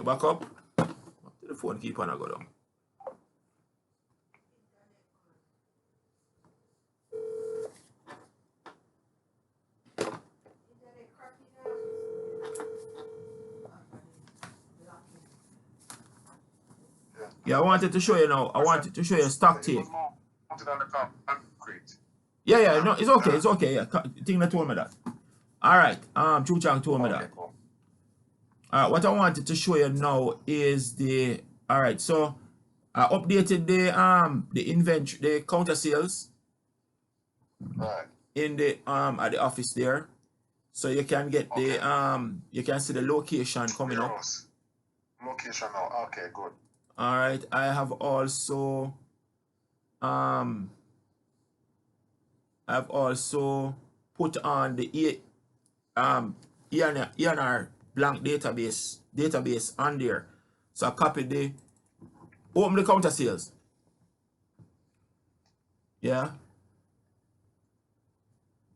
back up. The phone keep on go down. Yeah, I wanted to show you now. I wanted to show you a stock take. Yeah, no, it's okay, it's okay. Yeah, Tina told me that. Alright, Chu Chang told me that. Alright, what I wanted to show you now is the alright, so I updated the inventory, the counter sales in the at the office there. So you can get the you can see the location coming up. Location now, okay, good. Alright, I have also put on the ENR blank database on there. So I copied the open the counter sales. Yeah.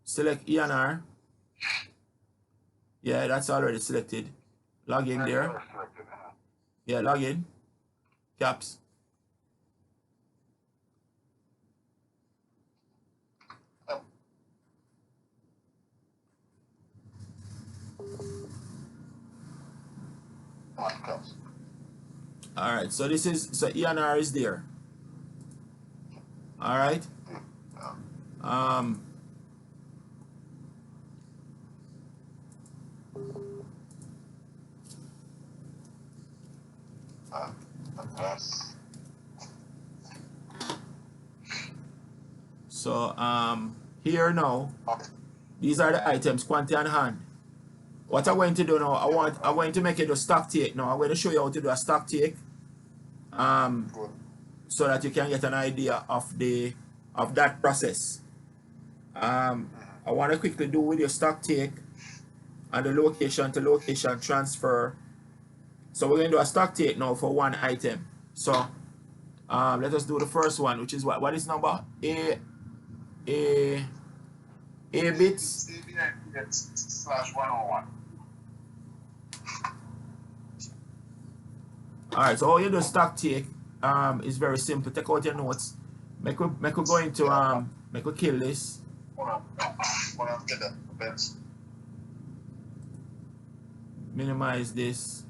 Select ENR. Yeah, that's already selected. Log in there. Yeah, log in. Caps. Alright, so this is ENR is there. Alright. So here now, these are the items, quantity on hand. What I'm going to do now, I'm going to make it a stock take now. I'm going to show you how to do a stock take. So that you can get an idea of that process. I want to quickly do with your stock take and the location to location transfer. So we're going to do a stock take now for one item. So let us do the first one, which is what is number? A bits /101. Alright, so how you do stock take is very simple. Take out your notes. Make we go into make we kill this. Minimize this.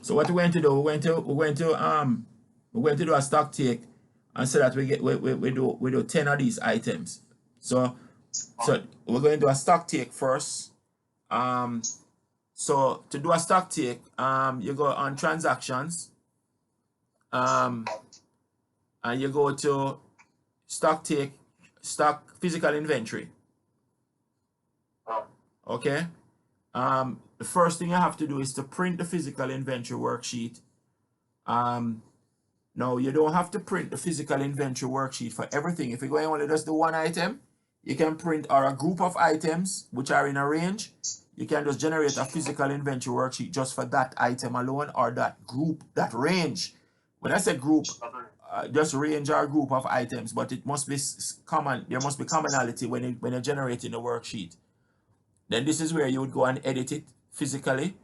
So what we're going to do, we're going to do a stock take, and so that we do 10 of these items. So we're going to do a stock take first. So to do a stock take, you go on transactions, and you go to stock take, stock physical inventory. Okay. The first thing you have to do is to print the physical inventory worksheet. Now you don't have to print the physical inventory worksheet for everything. If you're going only just do one item, you can print or a group of items which are in a range. You can just generate a physical inventory worksheet just for that item alone or that group, that range. When I say group, just range or group of items, but it must be common. There must be commonality when you're generating the worksheet. Then this is where you would go and edit it physically.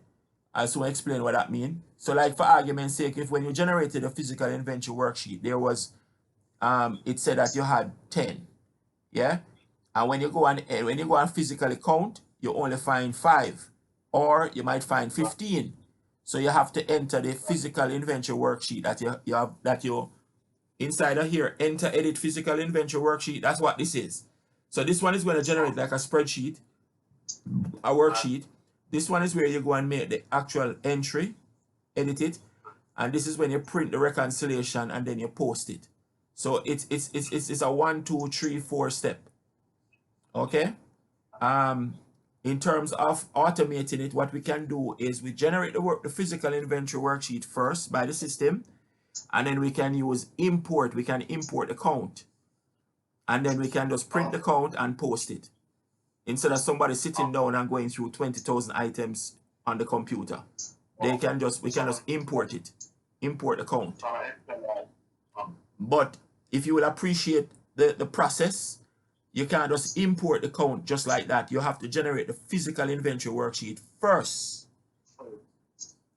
I'll soon explain what that means. So like for argument's sake, if when you generated a physical inventory worksheet, there was, it said that you had 10, yeah? And when you go and physically count, you only find 5, or you might find 15. So you have to enter the physical inventory worksheet that you inside of here, enter edit physical inventory worksheet. That's what this is. So this one is going to generate like a spreadsheet, a worksheet. This one is where you go and make the actual entry, edit it, and this is when you print the reconciliation and then you post it. So it's a 1, 2, 3, 4 step. Okay. In terms of automating it, what we can do is we generate the physical inventory worksheet first by the system, and then we can use import. We can import the count, and then we can just print the count and post it, instead of somebody sitting down and going through 20,000 items on the computer. We can just import it, import the count. But if you will appreciate the process, you can't just import the count just like that. You have to generate the physical inventory worksheet first,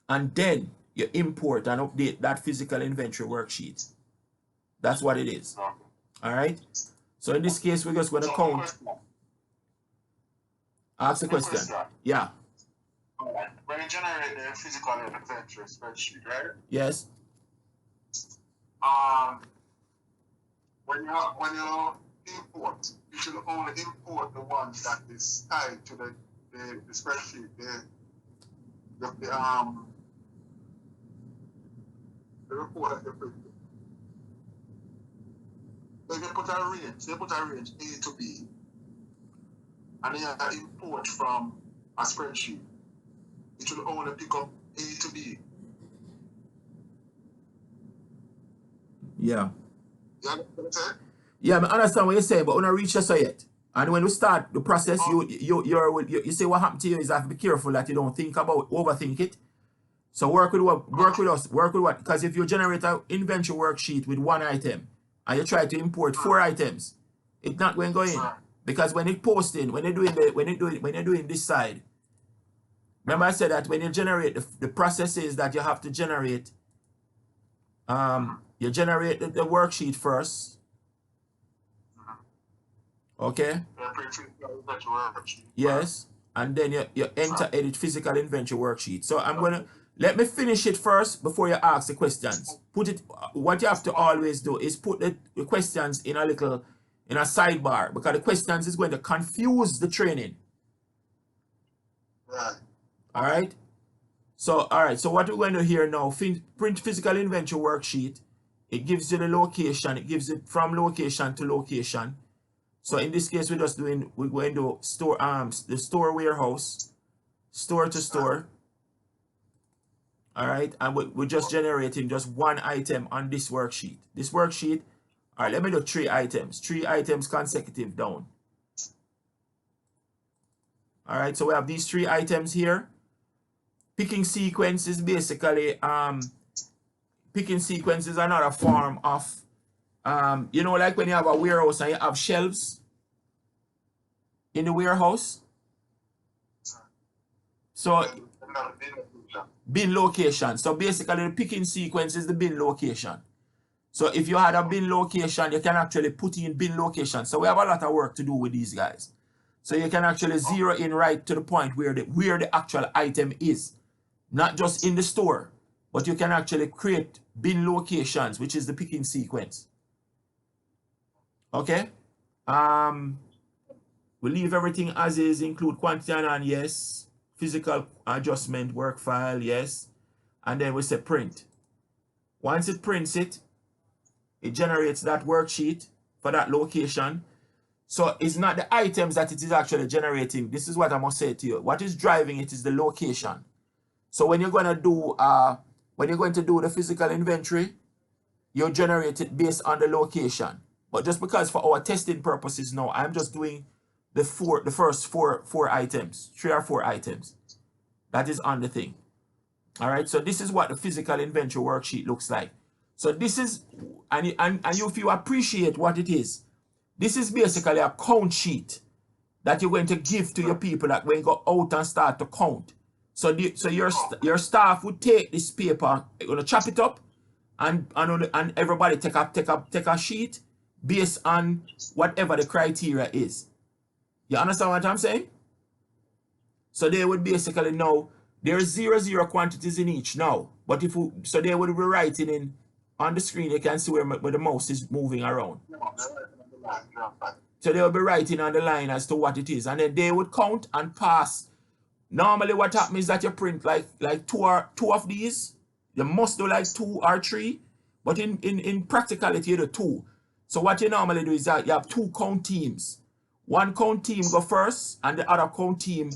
and then you import and update that physical inventory worksheet. That's what it is. All right. So in this case, we're just going to count. Ask the question. Yeah. When you generate the physical inventory spreadsheet, right? Yes. When you import, you should only import the ones that is tied to the spreadsheet. The report that you print. So if you put a range A to B, and you import from a spreadsheet, it will only pick up A to B. Yeah. You understand what I'm saying? Yeah, I understand what you're saying, but we're not reach so yet. And when we start the process, you say what happened to you is I have to be careful that you don't think about overthink it. So work with what? Because if you generate an inventory worksheet with one item and you try to import 4 items, it's not going to go in. Because when it posting, when you're doing this side, remember I said that when you generate the process is that you have to generate you generate the worksheet first. Okay. Yes. And then you enter edit physical inventory worksheet. So I'm gonna let me finish it first before you ask the questions. Put it, what you have to always do is put the questions in a sidebar, because the questions is going to confuse the training. Right. All right. So what we're going to hear now, print physical inventory worksheet. It gives you the location. It gives it from location to location. So in this case, we're going to store the store warehouse, store to store. All right, and we're just generating just one item on this worksheet. All right, let me do 3 items. 3 items consecutive down. All right, so we have these 3 items here. Picking sequence is basically picking sequence is another form of you know, like when you have a warehouse and you have shelves in the warehouse. So bin location. So basically the picking sequence is the bin location. So if you had a bin location, you can actually put in bin location. So we have a lot of work to do with these guys. So you can actually zero in right to the point where the actual item is. Not just in the store, but you can actually create bin locations, which is the picking sequence. Okay. We leave everything as is, include quantity and yes. physical adjustment work file, yes. And then we say print. Once it prints it, it generates that worksheet for that location. So it's not the items that it is actually generating. This is what I must say to you. What is driving it is the location. So when you're going to do the physical inventory, you generate it based on the location. But just because for our testing purposes now, I'm just doing the first four items, 3 or 4 items. That is on the thing. All right. So this is what the physical inventory worksheet looks like. So this is, and if you appreciate what it is, this is basically a count sheet that you're going to give to your people that when you go out and start to count. So your staff would take this paper, you're gonna chop it up, and everybody take a sheet based on whatever the criteria is. You understand what I'm saying? So they would basically know there's 0 quantities in each now. But so they would be writing in on the screen. You can see where the mouse is moving around. So they will be writing on the line as to what it is, and then they would count and pass. Normally, what happens is that you print like two of these. You must do like 2 or 3, but in practicality, you do 2. So what you normally do is that you have 2 count teams. One count team go first, and the other count team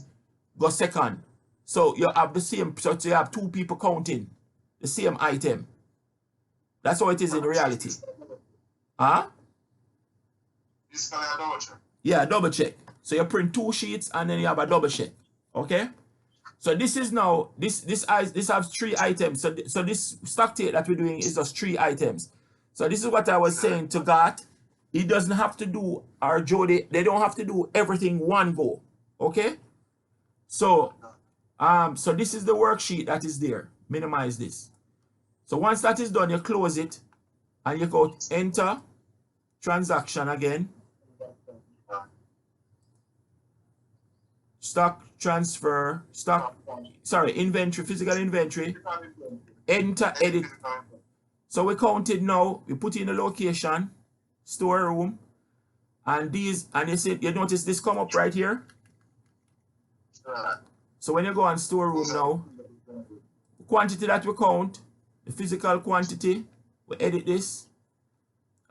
go second. So you have the same. So you have 2 people counting the same item. That's how it is in reality. Huh? Yeah, double check. So you print 2 sheets and then you have a double check. Okay? So this is now, this has 3 items. So this stock take that we're doing is just 3 items. So this is what I was saying to Gat. He doesn't have to do, or Jody, they don't have to do everything one go. Okay? So so this is the worksheet that is there. Minimize this. So once that is done, you close it and you go enter transaction again. Stock transfer, inventory, physical inventory, enter edit. So we counted now, we put in the location, storeroom, and these, and you notice this come up right here. So when you go on storeroom now, the quantity that we count, the physical quantity, we edit this,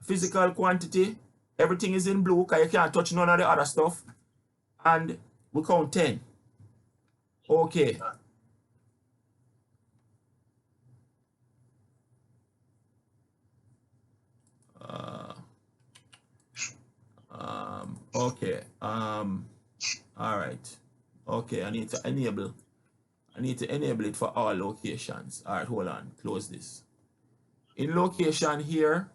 physical quantity, everything is in blue because you can't touch none of the other stuff, and we count 10. Okay. Okay. All right. Okay, I need to enable it for all locations. All right, hold on. Close this. In location here,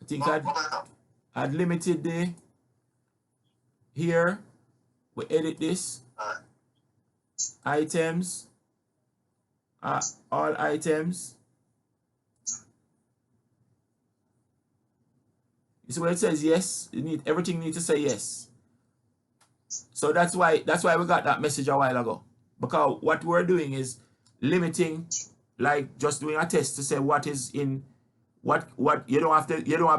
I think I'd limited the here. We edit this. Items. All items. You see where it says yes? Everything needs to say yes. So that's why we got that message a while ago. Because what we're doing is limiting, like just doing a test to say what is in what you don't have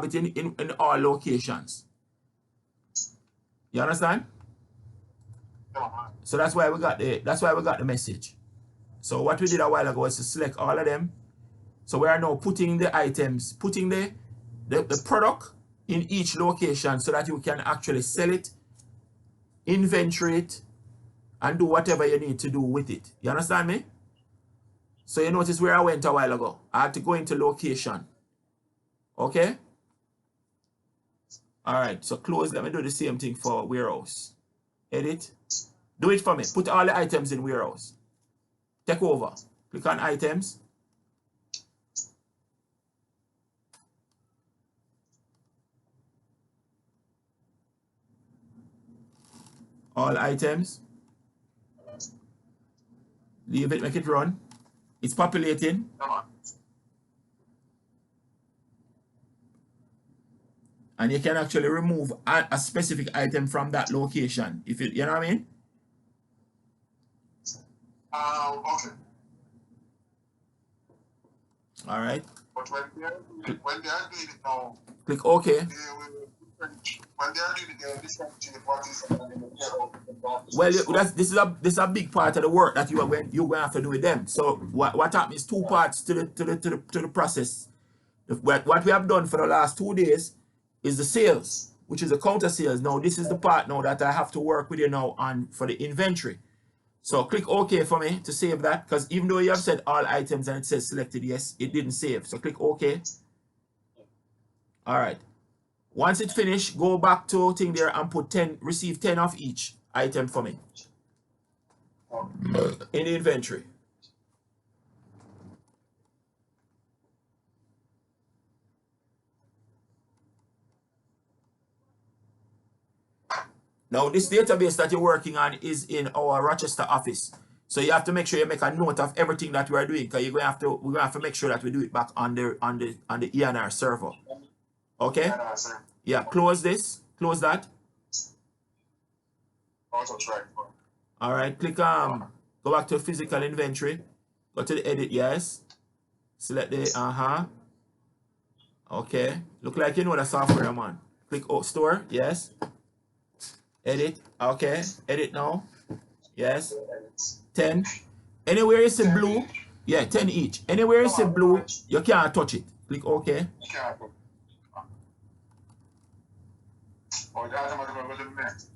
it in all locations. You understand? So that's why we got the message. So what we did a while ago was to select all of them. So we are now putting the items, putting the product in each location so that you can actually sell it, inventory it, and do whatever you need to do with it. You understand me? So you notice where I went a while ago. I had to go into location. Okay? All right, so close. Let me do the same thing for warehouse. Edit. Do it for me. Put all the items in warehouse. Take over. Click on items. All items. Leave it, make it run. It's populating. And you can actually remove a specific item from that location. If you know what I mean? Okay. All right. But when they are doing it now, click OK. When they are doing it, they differentiate what is in the warehouse and Well, this is a big part of the work that you're going to have to do with them. So what happens is two parts to the process. What we have done for the last 2 days is the sales, which is the counter sales. Now this is the part now that I have to work with you now on for the inventory. So click OK for me to save that, because even though you have said all items and it says selected yes, it didn't save. So click OK. All right. Once it's finished, go back to thing there and put 10, receive 10 of each item for me in the inventory. Now, this database that you're working on is in our Rochester office. So you have to make sure you make a note of everything that we are doing, because we're gonna have to make sure that we do it back on the ENR server. Okay? Yeah, close this, close that. All right, click go back to physical inventory, go to the edit, yes. Select the okay. Look like you know the software, man. Click store, yes. Edit, okay. Edit now. Yes. 10. Anywhere you see blue, yeah, 10 each. Anywhere you see blue, you can't touch it. Click OK.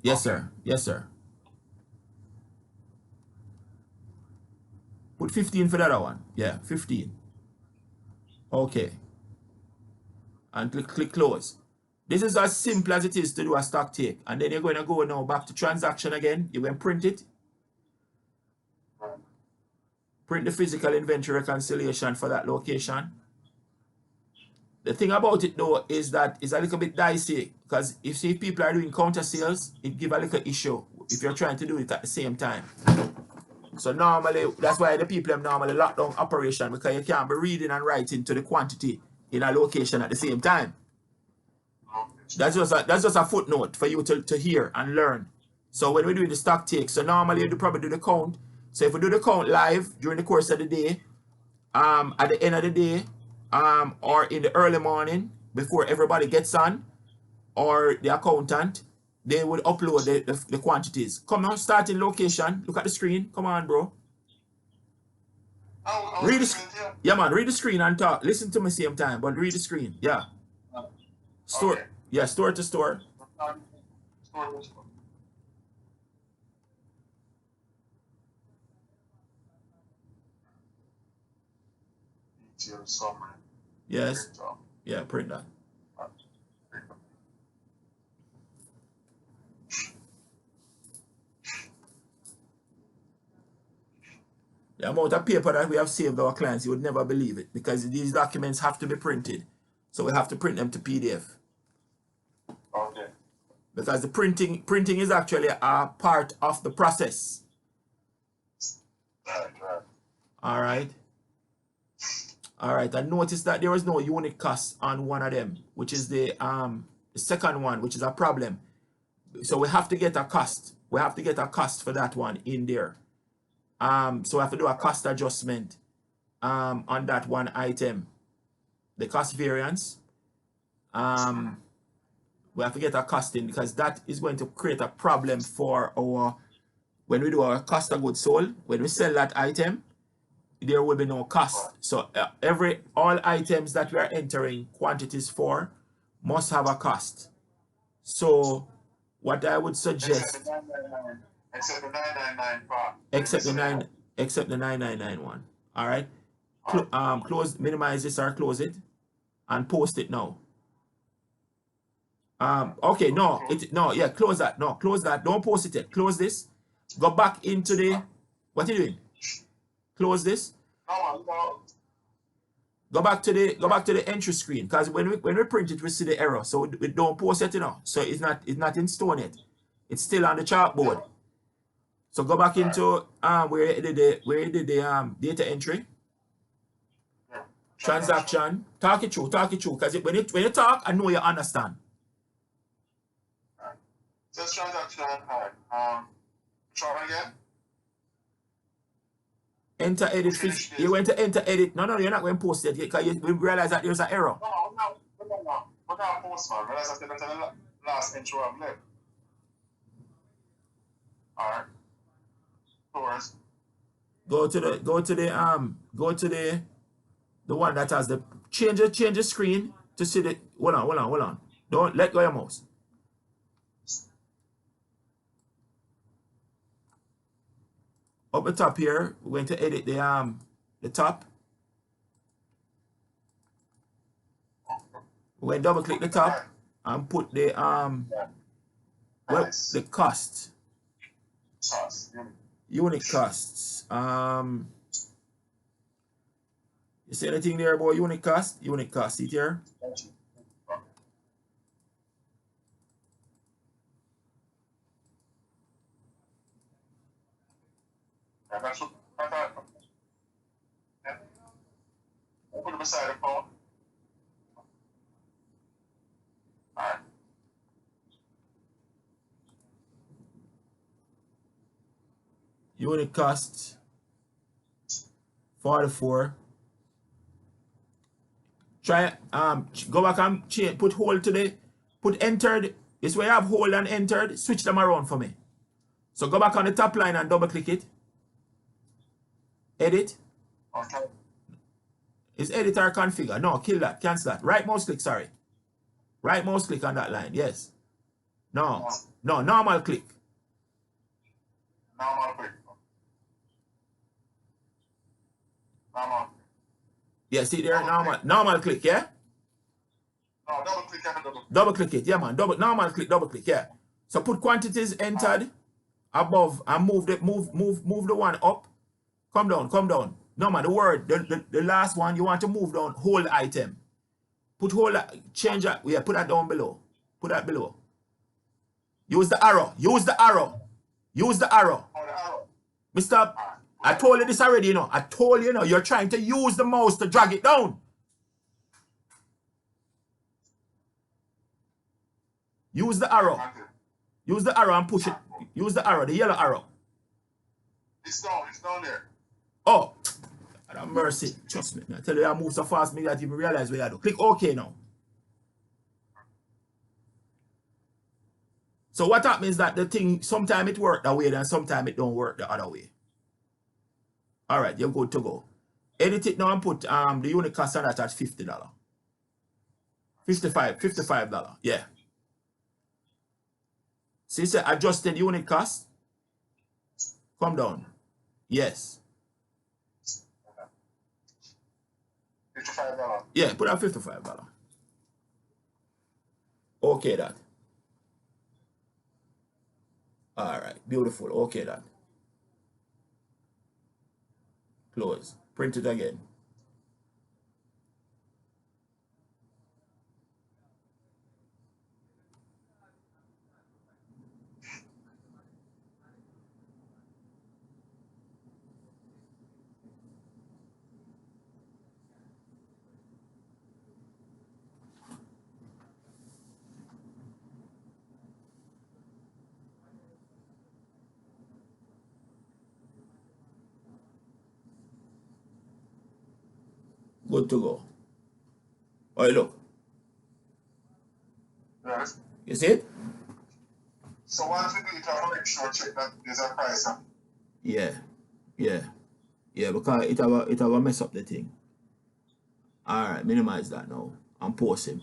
Yes, sir. Yes, sir. Put 15 for the other one. Yeah, 15. Okay. And click close. This is as simple as it is to do a stock take. And then you're going to go now back to transaction again. You're going to print it. Print the physical inventory reconciliation for that location. The thing about it though is that it's a little bit dicey, because if people are doing counter sales, it give a little issue if you're trying to do it at the same time. So normally, that's why the people have normally lock down operation, because you can't be reading and writing to the quantity in a location at the same time. That's just a footnote for you to hear and learn. So when we do the stock take, so normally you probably do the count. So if we do the count live during the course of the day, at the end of the day, or in the early morning before everybody gets on, or the accountant, they would upload the quantities. Come on, starting location. Look at the screen. Come on, bro. Read the screen. Yeah, man. Read the screen and talk. Listen to me same time, but read the screen. Yeah. Store. Okay. Yeah, store to store. Yes. Yeah, print that. The amount of paper that we have saved our clients, you would never believe it, because these documents have to be printed. So we have to print them to PDF. Okay. Because the printing is actually a part of the process. Right. All right. All right. And notice that there was no unit cost on one of them, which is the second one, which is a problem. So we have to get a cost. We have to get a cost for that one in there. So we have to do a cost adjustment on that one item. The cost variance. We have to get a costing, because that is going to create a problem for our, when we do our cost of goods sold, when we sell that item, there will be no cost. So all items that we are entering quantities for must have a cost. So what I would suggest, except the 999 part. Except the 999 All right. Close, minimize this or close it and post it now. Okay, yeah, close that. No, close that. Don't post it yet. Close this. Go back into the, what are you doing? Close this. Go back to the entry screen, because when we print it, we see the error. So we don't post it, So it's not in stone yet. It's still on the chalkboard. So go back into where you did the data entry. Transaction. Talk it through. Because when you talk, I know you understand. Just transaction try again. Enter edit. You went to enter edit. No, you're not going to post it because you realize that there's an error. No. What kind of post, man? Realize that's the last intro I've left. Alright. Tours. Go to the one that has the change the screen to see the hold on. Don't let go your mouse. Up the top here, we're going to edit the top. We're going to double click the top and put the well, the cost. Unit costs. You see anything there about unit cost? Unit cost, see it here? Open it beside the phone. Alright. Unit cost 44. Try go back and change, put hold to the put entered. This way you have hold and entered. Switch them around for me. So go back on the top line and double click it. Edit. Okay. Is edit or configure? No, kill that. Cancel that. Right mouse click, sorry. Right mouse click on that line. Yes. No. No, normal click. Normal click. Normal. Yeah, see there? Normal click, yeah? No, double click and double click. Double click it, yeah man. Normal click, double click, yeah. So put quantities entered above and move the one up. Come down. No man, the word, the last one you want to move down, hold item. Put hold, change that, yeah, put that down below. Put that below. Use the arrow. Oh, the arrow. Mr. I told you this already, you know. I told you, you're trying to use the mouse to drag it down. Use the arrow. Use the arrow and push it. Use the arrow, the yellow arrow. It's down there. Oh, have mercy. Trust me. I tell you, I move so fast, me that even realize what I do. Click OK now. So what happens is that the thing, sometimes it works that way, and sometimes it don't work the other way. All right, you're good to go. Edit it now and put the unit cost on that at $50. $55. Yeah. See, say adjusted unit cost. Come down. Yes. $55. Yeah, put out $55. Okay, that. All right, beautiful. Okay, that. Close. Print it again. Good to go. Oh, look. Yes. You see it? So once we do it, I'll make sure check that there's a price. Yeah. Because it will mess up the thing. All right, minimize that now and post him.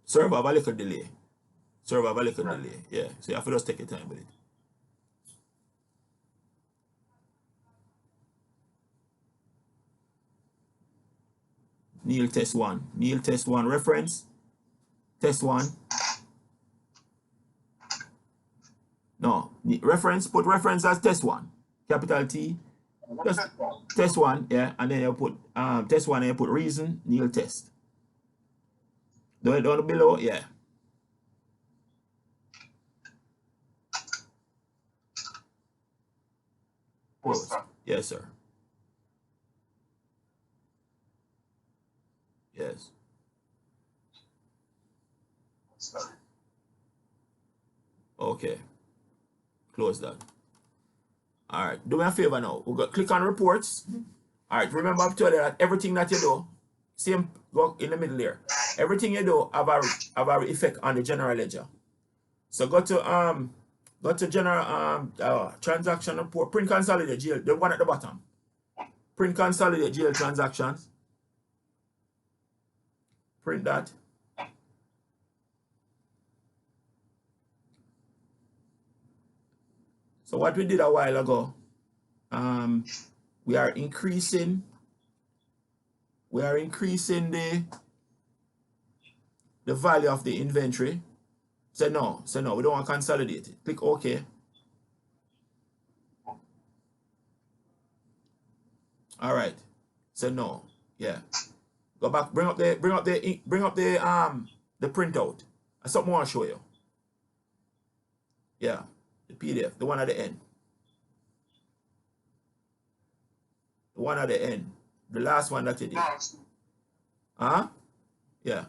Server have a little delay. Yeah. So you have to just take your time with it. Neil test one reference. Test one. No, reference, put reference as test one. Capital T. Just test one, yeah, and then you put test one and you put reason, Neil test. Down below, yeah. Yes, sir. Yes. Okay. Close that. All right, do me a favor now. We'll go click on reports. All right, remember I've told you that everything that you do, same go in the middle here. Everything you do have a effect on the general ledger. So go to general transaction report, print consolidate GL, the one at the bottom. Print consolidate GL transactions. Print that. So what we did a while ago, we are increasing the value of the inventory. Say no, we don't want to consolidate it. Click OK. All right. Say no. Yeah. Go back. Bring up the printout. That's something I want to show you. Yeah. The PDF, the one at the end. The one at the end. The last one that you did. Huh? Yeah.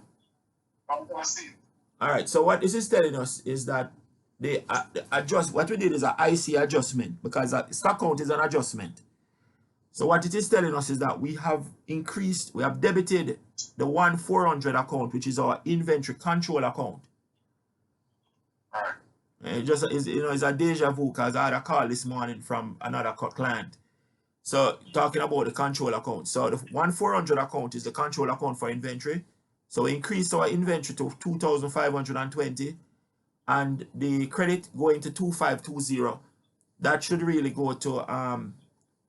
All right. So what this is telling us is that the what we did is an IC adjustment, because stock count is an adjustment. So what it is telling us is that we have debited the 1,400 account, which is our inventory control account. And it just is, it's a deja vu, because I had a call this morning from another client. So talking about the control account. So the 1,400 account is the control account for inventory. So we increased our inventory to 2,520, and the credit going to 2,520. That should really go to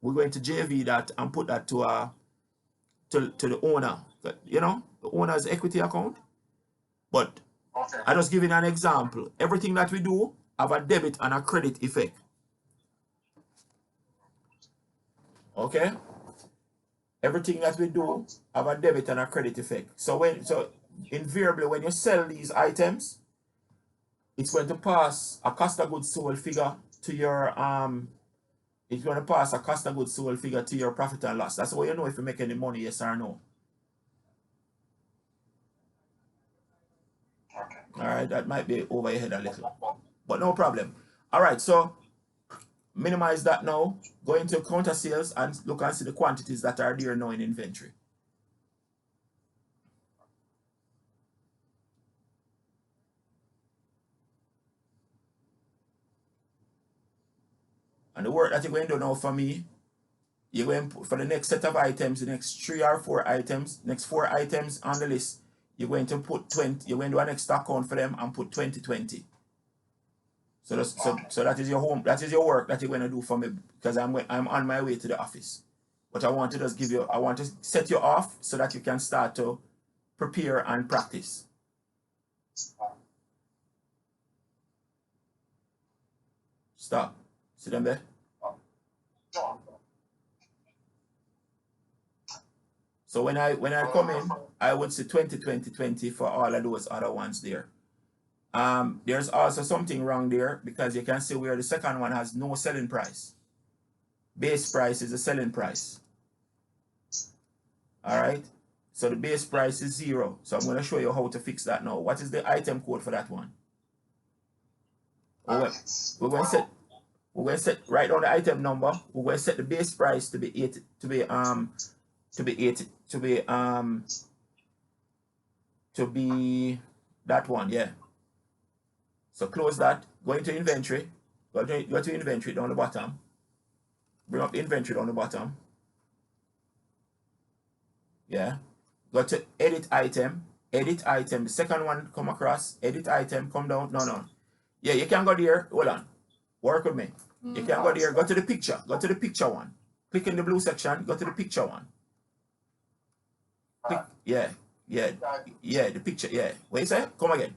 we're going to JV that and put that to the owner. You know, the owner's equity account. But Okay. I just giving an example. Everything that we do have a debit and a credit effect. Okay? Everything that we do have a debit and a credit effect. So invariably when you sell these items, it's going to pass a cost of goods sold figure to your it's going to pass a cost of goods sold figure to your profit and loss. That's how you know if you make any money, yes or no. Okay. All right, that might be over your head a little, but no problem. All right, so minimize that now. Go into counter sales and look and see the quantities that are there now in inventory. And the work that you're going to do now for me, you're going to, for the next set of items, the next 3 or 4 items, next 4 items on the list, you're going to put 20, you're going to do an extra account for them and put 2020. So that is your home, that is your work that you're going to do for me, because I'm on my way to the office. But I want to just give you, I want to set you off so that you can start to prepare and practice. Stop. See them there? So when I come in, I would say 20 for all of those other ones there. There's also something wrong there, because you can see where the second one has no selling price. Base price is the selling price. All right. So the base price is 0. So I'm going to show you how to fix that now. What is the item code for that one? We're going to set right on the item number. We're going to set the base price to be 80, to be that one, yeah. So close that. Go into inventory. Go to inventory down the bottom. Bring up inventory down the bottom. Yeah. Go to edit item. Edit item. The second one come across. Edit item. Come down. No. Yeah, you can go there. Hold on. Work with me. You can go there. Go to the picture. Go to the picture one. Click in the blue section. Go to the picture one. Click. Yeah. The picture. Yeah. What you say? Come again.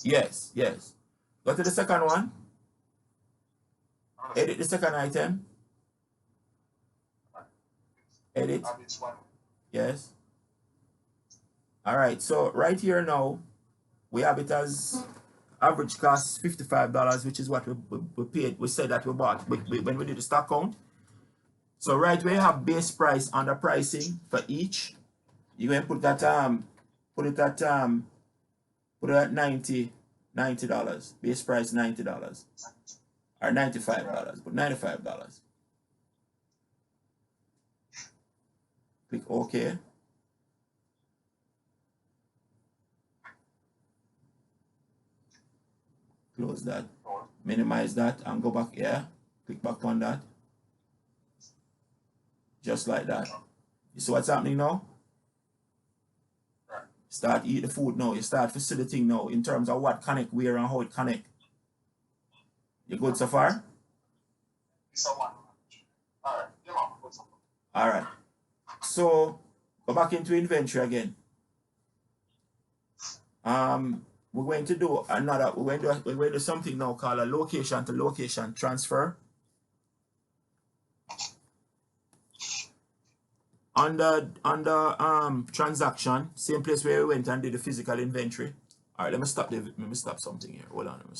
Yes. Go to the second one. Edit the second item. Edit. Yes. All right. So right here now, we have it as average cost $55, which is what we paid. We said that we bought when we did the stock count. So right where you have base price under pricing for each, you're going to put that put it at $90. Base price $90. or $95. Put $95. Click OK. Close that. Minimize that and go back here. Click back on that. Just like that. You see what's happening now? Start eat the food now. You start facilitating now in terms of what connect, where, and how it connect. You good so far? Alright. So go back into inventory again. We're going to do another, we're going to do something now called a location to location transfer. Under transaction, same place where we went and did the physical inventory. All right, let me stop something here. Hold on.